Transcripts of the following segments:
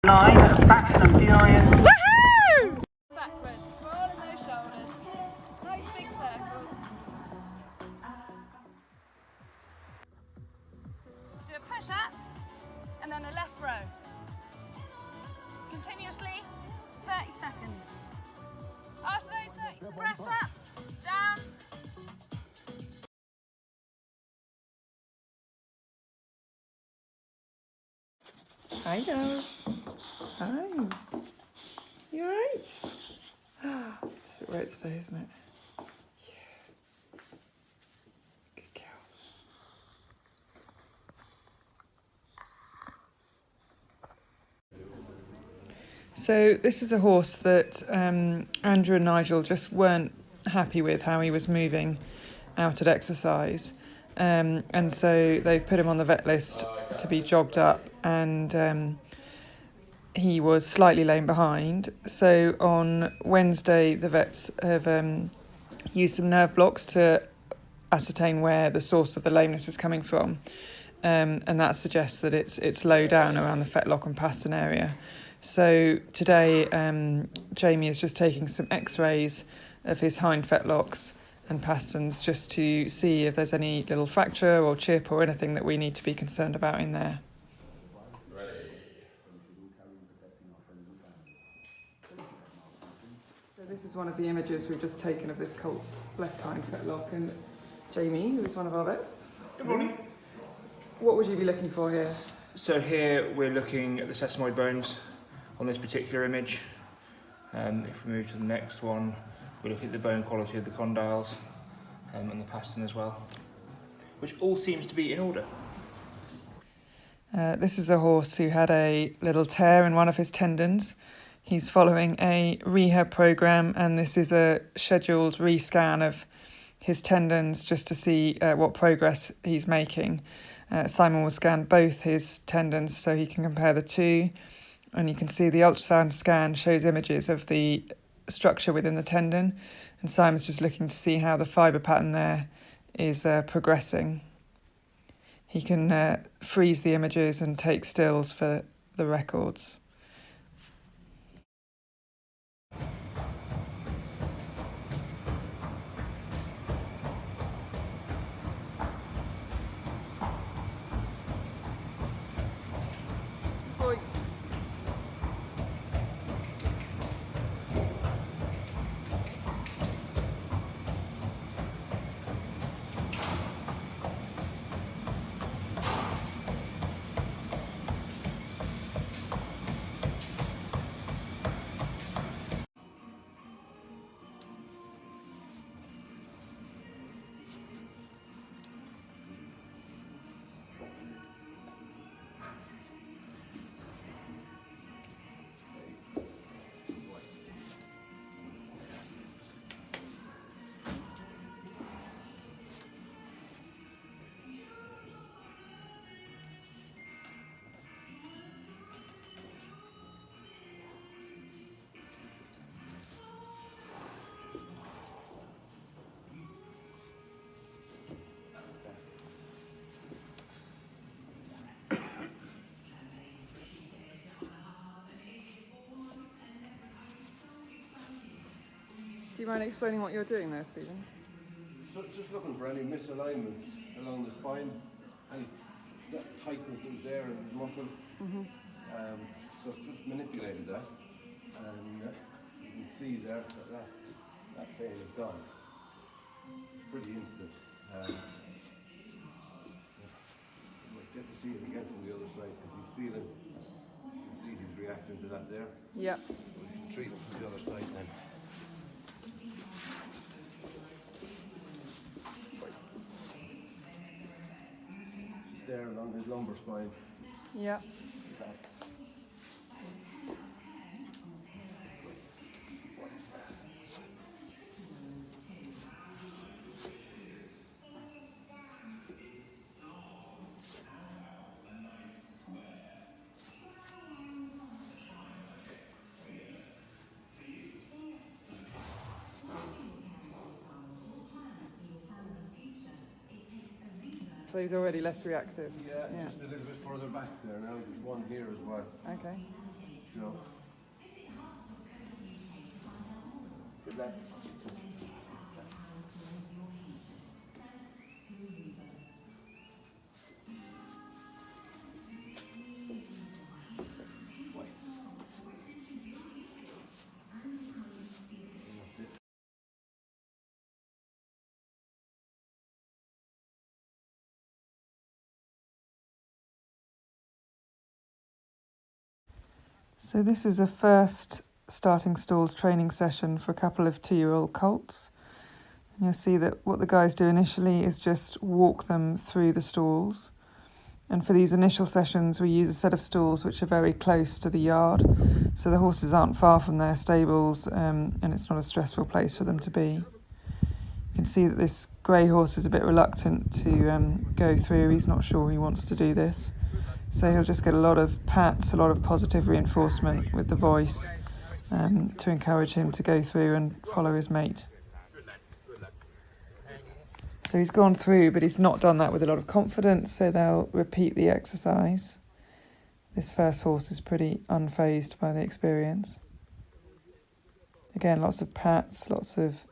line, fast and furious. Woohoo! Backwards, rolling those shoulders. Nice big circles. Do a push up and then a left row. Continuously, 30 seconds. After those 30, press up, down. Hi, girls. Hi. You alright? It's a bit wet today, isn't it? Yeah. Good girl. So this is a horse that Andrew and Nigel just weren't happy with how he was moving out at exercise. And so they've put him on the vet list to be jogged up, and he was slightly lame behind. So on Wednesday, the vets have used some nerve blocks to ascertain where the source of the lameness is coming from. And that suggests that it's low down around the fetlock and pastern area. So today, Jamie is just taking some x-rays of his hind fetlocks and pasterns just to see if there's any little fracture or chip or anything that we need to be concerned about in there. So this is one of the images we've just taken of this colt's left hind fetlock, and Jamie, who is one of our vets. Good morning. What would you be looking for here? So here we're looking at the sesamoid bones on this particular image. If we move to the next one, we look at the bone quality of the condyles and the pastern as well, which all seems to be in order. This is a horse who had a little tear in one of his tendons. He's following a rehab program, and this is a scheduled rescan of his tendons just to see what progress he's making. Simon will scan both his tendons so he can compare the two, and you can see the ultrasound scan shows images of the structure within the tendon, and Simon's just looking to see how the fibre pattern there is progressing. He can freeze the images and take stills for the records. Do you mind explaining what you're doing there, Stephen? So just looking for any misalignments along the spine, any tightness that was there in the muscle. Mm-hmm. So just manipulated that, and you can see there that pain is gone. It's pretty instant. You might get to see it again from the other side because he's feeling. You can see he's reacting to that there. Yeah. We can treat him from the other side then. There along his lumbar spine. Yeah. So he's already less reactive. Yeah, just a little bit further back there now. There's one here as well. Okay. job. Good lad. So this is a first starting stalls training session for a couple of 2-year-old colts. And you'll see that what the guys do initially is just walk them through the stalls. And for these initial sessions, we use a set of stalls which are very close to the yard. So the horses aren't far from their stables, and it's not a stressful place for them to be. You can see that this grey horse is a bit reluctant to go through. He's not sure he wants to do this. So he'll just get a lot of pats, a lot of positive reinforcement with the voice to encourage him to go through and follow his mate. So he's gone through, but he's not done that with a lot of confidence, so they'll repeat the exercise. This first horse is pretty unfazed by the experience. Again, lots of pats, lots of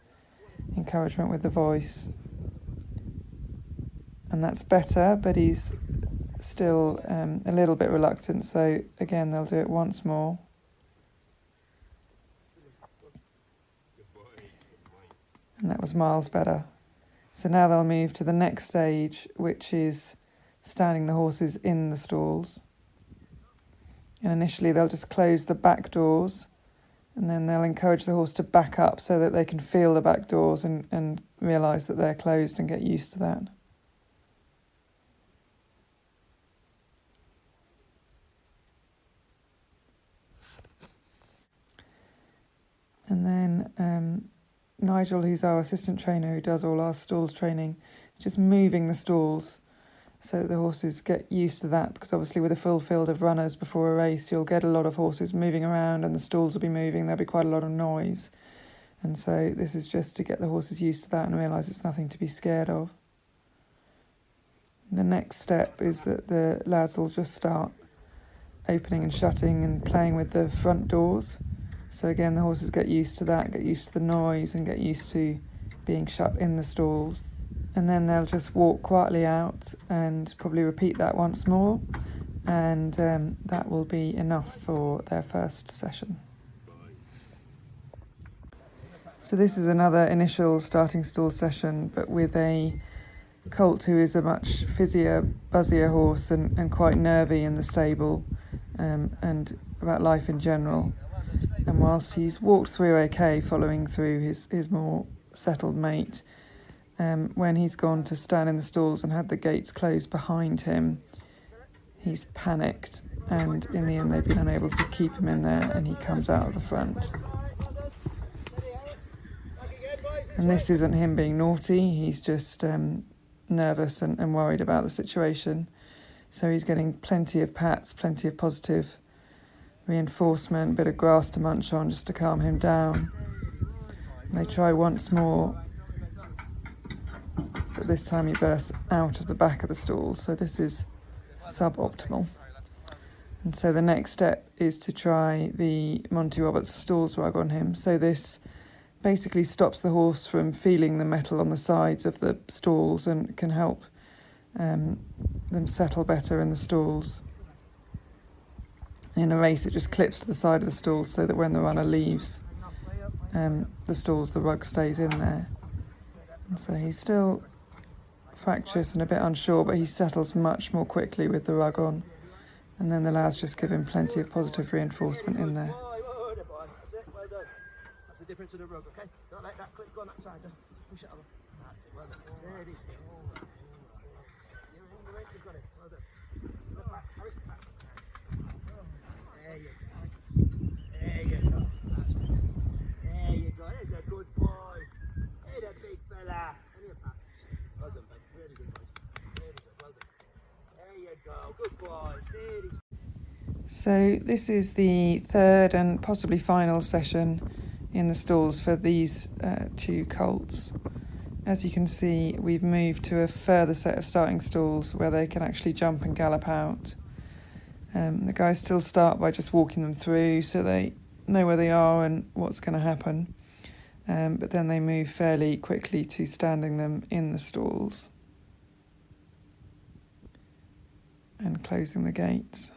encouragement with the voice. And that's better, but he's still a little bit reluctant, so again they'll do it once more. And that was miles better. So now they'll move to the next stage, which is standing the horses in the stalls. And initially they'll just close the back doors, and then they'll encourage the horse to back up so that they can feel the back doors and realise that they're closed and get used to that. And then Nigel, who's our assistant trainer who does all our stalls training, is just moving the stalls so that the horses get used to that, because obviously with a full field of runners before a race, you'll get a lot of horses moving around and the stalls will be moving, there'll be quite a lot of noise. And so this is just to get the horses used to that and realise it's nothing to be scared of. The next step is that the lads will just start opening and shutting and playing with the front doors. So again, the horses get used to that, get used to the noise and get used to being shut in the stalls. And then they'll just walk quietly out and probably repeat that once more. And that will be enough for their first session. So this is another initial starting stall session, but with a colt who is a much fizzier, buzzier horse and quite nervy in the stable and about life in general. And whilst he's walked through okay, following through his more settled mate, when he's gone to stand in the stalls and had the gates closed behind him, he's panicked, and in the end they've been unable to keep him in there and he comes out of the front. And this isn't him being naughty, he's just nervous and worried about the situation. So he's getting plenty of pats, plenty of positive reinforcement, bit of grass to munch on just to calm him down. And they try once more, but this time he bursts out of the back of the stall, so this is suboptimal. And so the next step is to try the Monty Roberts stalls rug on him. So this basically stops the horse from feeling the metal on the sides of the stalls and can help them settle better in the stalls. In a race, it just clips to the side of the stalls so that when the runner leaves the stalls, the rug stays in there. And so he's still fractious and a bit unsure, but he settles much more quickly with the rug on. And then the lads just give him plenty of positive reinforcement in there. That's it, well done. That's the difference of the rug, okay? Don't let that clip go on that side, then. Push it over. That's it, well done. There it is. You're in the way, you've got it. Well done. Look back, carry it back. There you go. There you go. There you go. There's a good boy. Hey, that big fella. Any of that. Well done, mate. Really good, boy. Really good. Well done. There you go. Good boy. Steady. So this is the third and possibly final session in the stalls for these two colts. As you can see, we've moved to a further set of starting stalls where they can actually jump and gallop out. The guys still start by just walking them through so they know where they are and what's going to happen. But then they move fairly quickly to standing them in the stalls and closing the gates.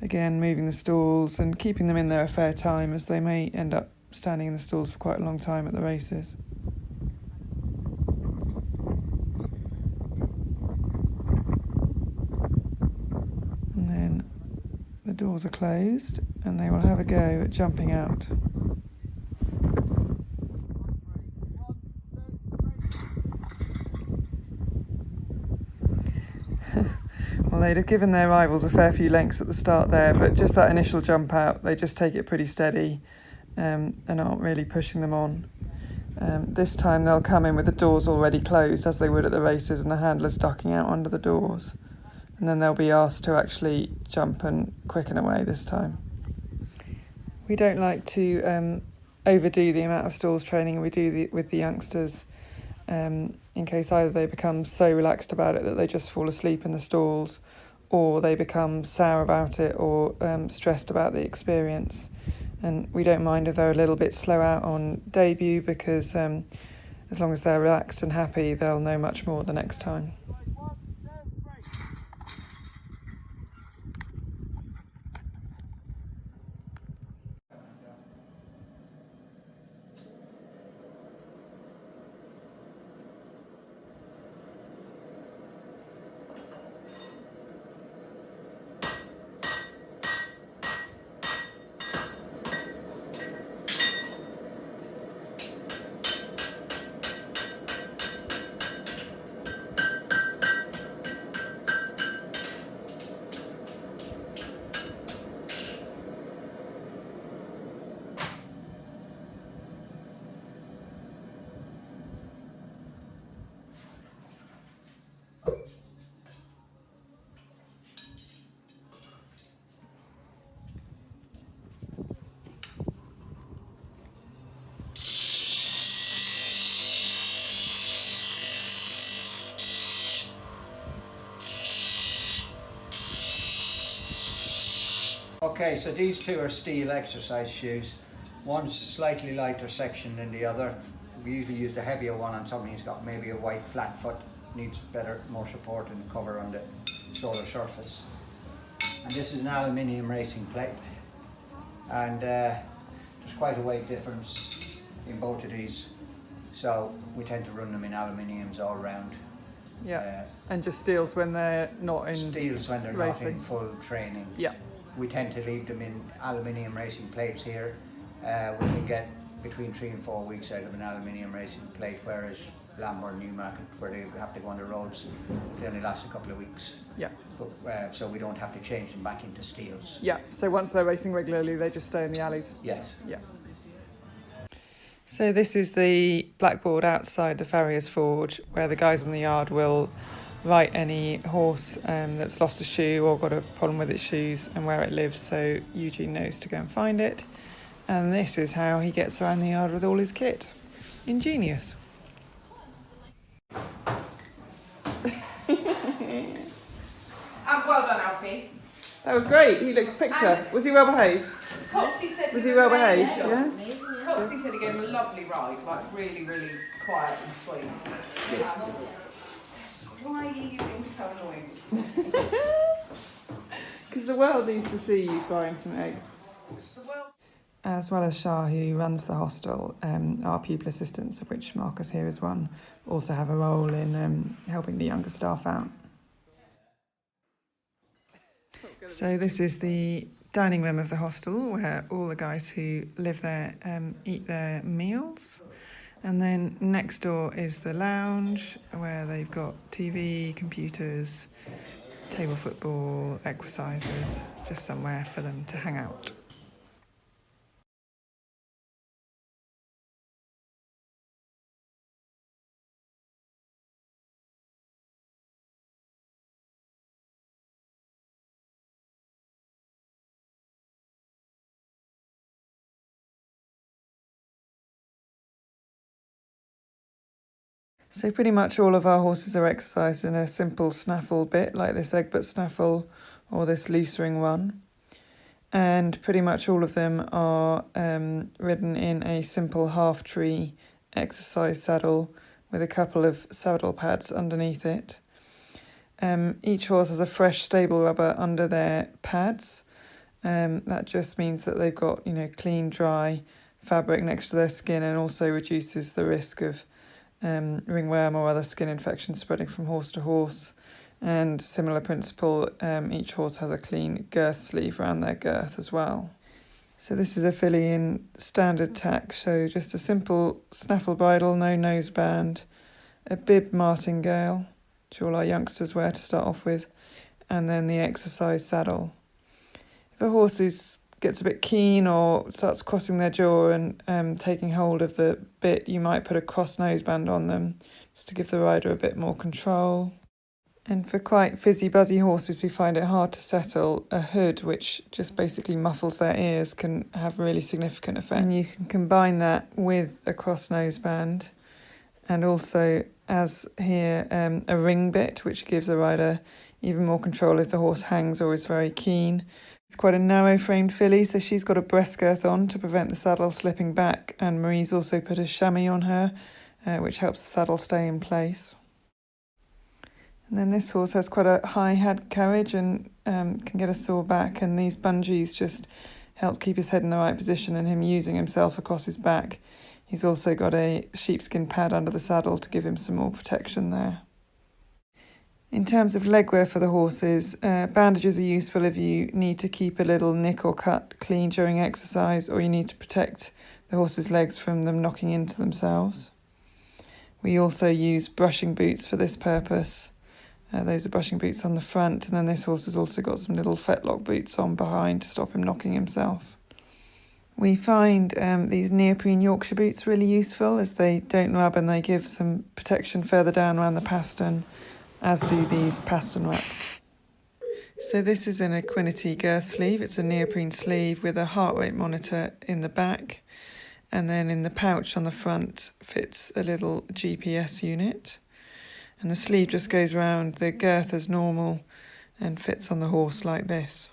Again, moving the stalls and keeping them in there a fair time, as they may end up standing in the stalls for quite a long time at the races. And then the doors are closed and they will have a go at jumping out. Well, they'd have given their rivals a fair few lengths at the start there, but just that initial jump out, they just take it pretty steady and aren't really pushing them on. This time they'll come in with the doors already closed, as they would at the races, and the handlers ducking out under the doors. And then they'll be asked to actually jump and quicken away this time. We don't like to overdo the amount of stalls training we do with the youngsters, in case either they become so relaxed about it that they just fall asleep in the stalls, or they become sour about it or stressed about the experience. And we don't mind if they're a little bit slow out on debut, because as long as they're relaxed and happy, they'll know much more the next time. Okay, so these two are steel exercise shoes. One's slightly lighter section than the other. We usually use the heavier one on somebody who's got maybe a white flat foot, needs more support and cover on the solar surface. And this is an aluminium racing plate. And there's quite a weight difference in both of these. So we tend to run them in aluminiums all round. Yeah, and just steels when they're not in Steels when they're racing. not in full training. Yeah. We tend to leave them in aluminium racing plates here. We can get between 3 and 4 weeks out of an aluminium racing plate, whereas Lambourn, Newmarket, where they have to go on the roads, they only last a couple of weeks. Yeah. But, so we don't have to change them back into steels. Yeah, so once they're racing regularly, they just stay in the alleys. Yes. Yeah. So this is the blackboard outside the farrier's forge, where the guys in the yard will write any horse that's lost a shoe or got a problem with its shoes and where it lives, so Eugene knows to go and find it. And this is how he gets around the yard with all his kit. Ingenious. Well done, Alfie. That was great. He looks picture. Was he well behaved? Coxie said Was he well behaved? Yeah. Coxie said he gave him a lovely ride, like really, really quiet and sweet. Tessa, why are you being so annoying? Because the world needs to see you frying some eggs. As well as Shah, who runs the hostel, our pupil assistants, of which Marcus here is one, also have a role in helping the younger staff out. So this is the dining room of the hostel, where all the guys who live there eat their meals. And then next door is the lounge, where they've got TV, computers, table football, exercises, just somewhere for them to hang out. So pretty much all of our horses are exercised in a simple snaffle bit, like this Egbert snaffle or this loose ring one. And pretty much all of them are ridden in a simple half-tree exercise saddle with a couple of saddle pads underneath it. Each horse has a fresh stable rubber under their pads. That just means that they've got, clean, dry fabric next to their skin, and also reduces the risk of ringworm or other skin infections spreading from horse to horse. And similar principle, each horse has a clean girth sleeve around their girth as well. So this is a filly in standard tack, so just a simple snaffle bridle, no noseband, a bib martingale, which all our youngsters wear to start off with, and then the exercise saddle. If a horse gets a bit keen or starts crossing their jaw and taking hold of the bit, you might put a cross noseband on them just to give the rider a bit more control. And for quite fizzy buzzy horses who find it hard to settle, a hood which just basically muffles their ears can have really significant effect. And you can combine that with a cross noseband, and also, as here, a ring bit which gives the rider even more control if the horse hangs or is very keen. It's quite a narrow-framed filly, so she's got a breast girth on to prevent the saddle slipping back, and Marie's also put a chamois on her, which helps the saddle stay in place. And then this horse has quite a high head carriage and can get a sore back, and these bungees just help keep his head in the right position and him using himself across his back. He's also got a sheepskin pad under the saddle to give him some more protection there. In terms of leg wear for the horses, bandages are useful if you need to keep a little nick or cut clean during exercise, or you need to protect the horse's legs from them knocking into themselves. We also use brushing boots for this purpose. Those are brushing boots on the front, and then this horse has also got some little fetlock boots on behind to stop him knocking himself. We find these neoprene Yorkshire boots really useful, as they don't rub and they give some protection further down around the pastern, as do these pastern wraps. So this is an Equinety girth sleeve. It's a neoprene sleeve with a heart rate monitor in the back, and then in the pouch on the front fits a little GPS unit. And the sleeve just goes around the girth as normal and fits on the horse like this.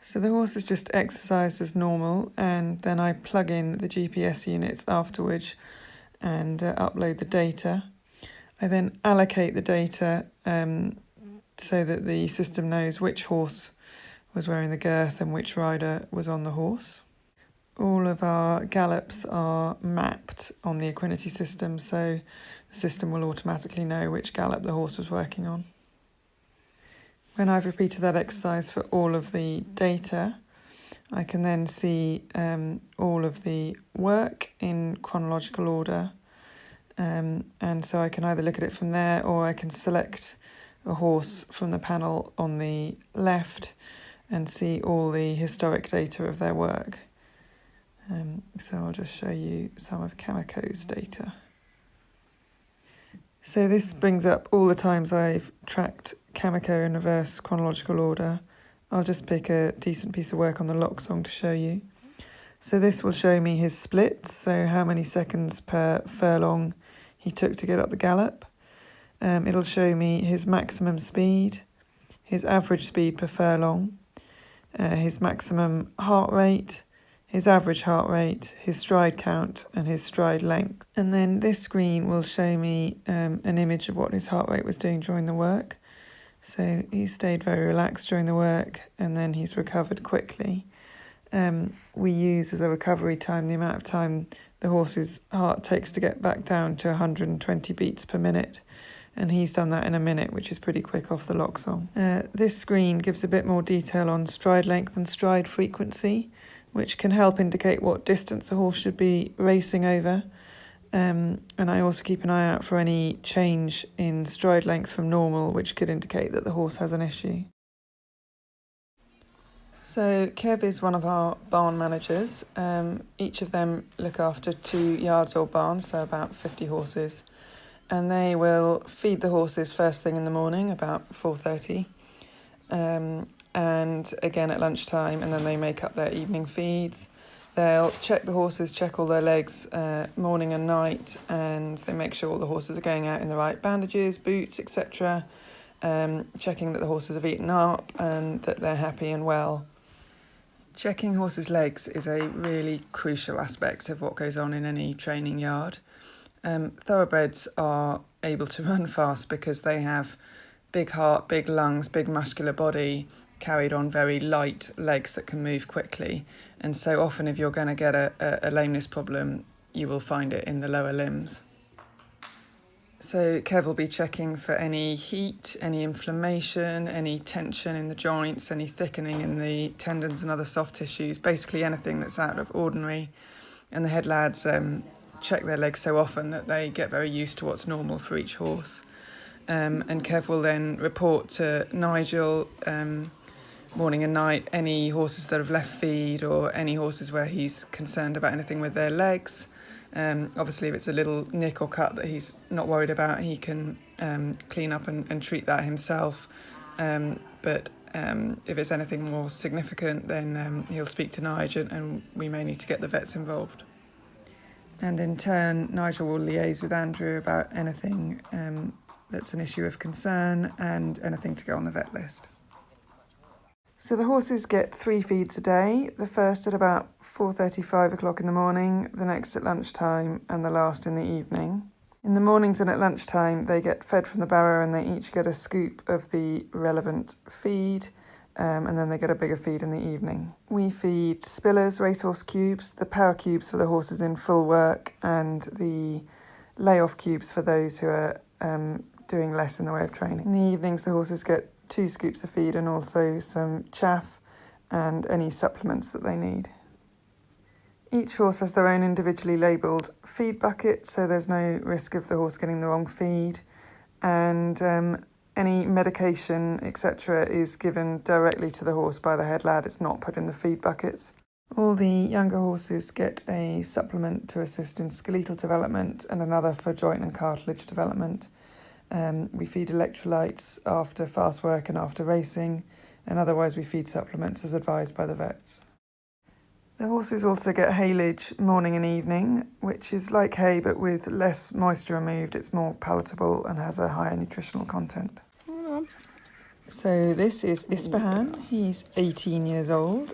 So the horse is just exercised as normal, and then I plug in the GPS units afterwards and upload the data. I then allocate the data so that the system knows which horse was wearing the girth and which rider was on the horse. All of our gallops are mapped on the Equinety system, so the system will automatically know which gallop the horse was working on. When I've repeated that exercise for all of the data, I can then see all of the work in chronological order, and so I can either look at it from there, or I can select a horse from the panel on the left and see all the historic data of their work. So I'll just show you some of Camico's data. So this brings up all the times I've tracked Camico in reverse chronological order. I'll just pick a decent piece of work on the lock song to show you. So this will show me his splits, so how many seconds per furlong he took to get up the gallop. It'll show me his maximum speed, his average speed per furlong, his maximum heart rate, his average heart rate, his stride count, and his stride length. And then this screen will show me an image of what his heart rate was doing during the work. So he stayed very relaxed during the work, and then he's recovered quickly. We use as a recovery time the amount of time the horse's heart takes to get back down to 120 beats per minute. And he's done that in a minute, which is pretty quick off the lock song. This screen gives a bit more detail on stride length and stride frequency, which can help indicate what distance the horse should be racing over. And I also keep an eye out for any change in stride length from normal, which could indicate that the horse has an issue. So Kev is one of our barn managers. Each of them look after 2 yards or barns, so about 50 horses. And they will feed the horses first thing in the morning, about 4:30. And again at lunchtime, and then they make up their evening feeds. They'll check the horses, check all their legs morning and night, and they make sure all the horses are going out in the right bandages, boots, etc. Checking that the horses have eaten up and that they're happy and well. Checking horses' legs is a really crucial aspect of what goes on in any training yard. Thoroughbreds are able to run fast because they have big heart, big lungs, big muscular body, carried on very light legs that can move quickly. And so often if you're going to get a lameness problem, you will find it in the lower limbs. So Kev will be checking for any heat, any inflammation, any tension in the joints, any thickening in the tendons and other soft tissues, basically anything that's out of ordinary. And the head lads check their legs so often that they get very used to what's normal for each horse. And Kev will then report to Nigel morning and night any horses that have left feed or any horses where he's concerned about anything with their legs. Obviously, if it's a little nick or cut that he's not worried about, he can clean up and treat that himself. But if it's anything more significant, then he'll speak to Nigel and we may need to get the vets involved. And in turn, Nigel will liaise with Andrew about anything that's an issue of concern and anything to go on the vet list. So the horses get 3 feeds a day, the first at about 4:30, 5 o'clock in the morning, the next at lunchtime and the last in the evening. In the mornings and at lunchtime they get fed from the barrow and they each get a scoop of the relevant feed and then they get a bigger feed in the evening. We feed spillers, racehorse cubes, the power cubes for the horses in full work and the lay-off cubes for those who are doing less in the way of training. In the evenings the horses get 2 scoops of feed and also some chaff and any supplements that they need. Each horse has their own individually labelled feed bucket, so there's no risk of the horse getting the wrong feed, and any medication etc. is given directly to the horse by the head lad. It's not put in the feed buckets. All the younger horses get a supplement to assist in skeletal development and another for joint and cartilage development. We feed electrolytes after fast work and after racing, and otherwise we feed supplements as advised by the vets. The horses also get haylage morning and evening, which is like hay but with less moisture removed. It's more palatable and has a higher nutritional content. So this is Ispahan. He's 18 years old.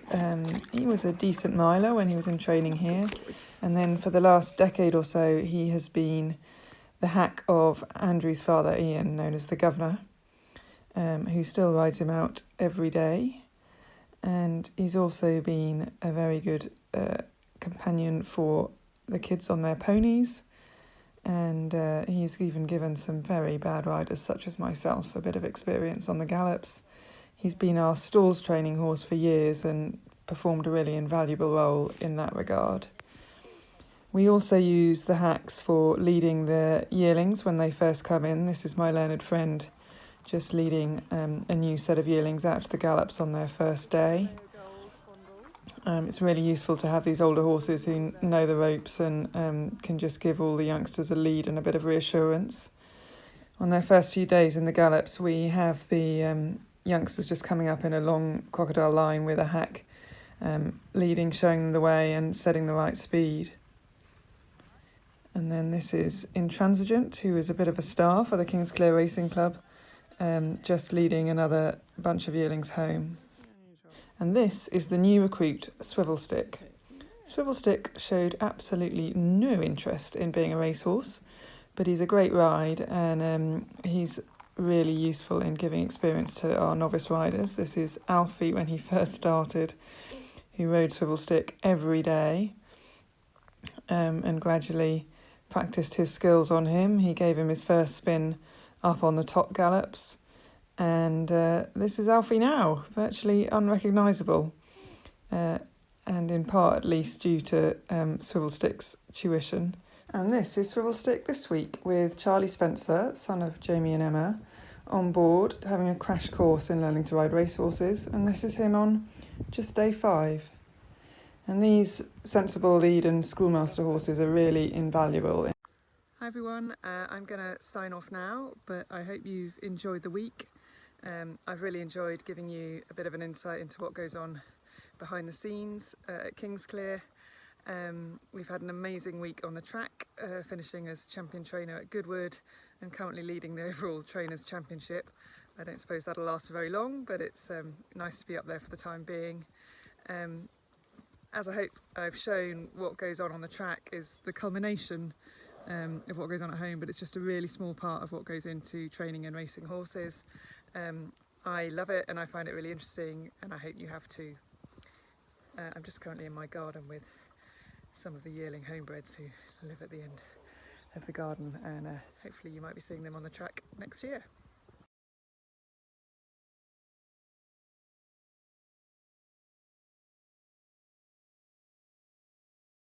He was a decent miler when he was in training here, and then for the last decade or so he has been the hack of Andrew's father Ian, known as the Governor, who still rides him out every day. And he's also been a very good companion for the kids on their ponies. And he's even given some very bad riders, such as myself, a bit of experience on the gallops. He's been our stalls training horse for years and performed a really invaluable role in that regard. We also use the hacks for leading the yearlings when they first come in. This is my learned friend just leading a new set of yearlings out to the gallops on their first day. It's really useful to have these older horses who know the ropes and can just give all the youngsters a lead and a bit of reassurance. On their first few days in the gallops, we have the youngsters just coming up in a long crocodile line with a hack leading, showing them the way and setting the right speed. And then this is Intransigent, who is a bit of a star for the Kingsclere Racing Club, just leading another bunch of yearlings home. And this is the new recruit, Swivelstick. Swivelstick showed absolutely no interest in being a racehorse, but he's a great ride and he's really useful in giving experience to our novice riders. This is Alfie when he first started, who rode Swivelstick every day and gradually practiced his skills on him. He gave him his first spin up on the top gallops, and this is Alfie now, virtually unrecognisable, and in part at least due to Swivelstick's tuition. And this is Swivelstick this week with Charlie Spencer, son of Jamie and Emma, on board having a crash course in learning to ride racehorses, and this is him on just day 5. And these sensible lead and schoolmaster horses are really invaluable. Hi everyone, I'm going to sign off now, but I hope you've enjoyed the week. I've really enjoyed giving you a bit of an insight into what goes on behind the scenes at Kingsclere. We've had an amazing week on the track, finishing as champion trainer at Goodwood and currently leading the overall trainers championship. I don't suppose that'll last for very long, but it's nice to be up there for the time being. As I hope I've shown, what goes on the track is the culmination of what goes on at home, but it's just a really small part of what goes into training and racing horses. I love it and I find it really interesting, and I hope you have too. I'm just currently in my garden with some of the yearling homebreds who live at the end of the garden, and hopefully you might be seeing them on the track next year.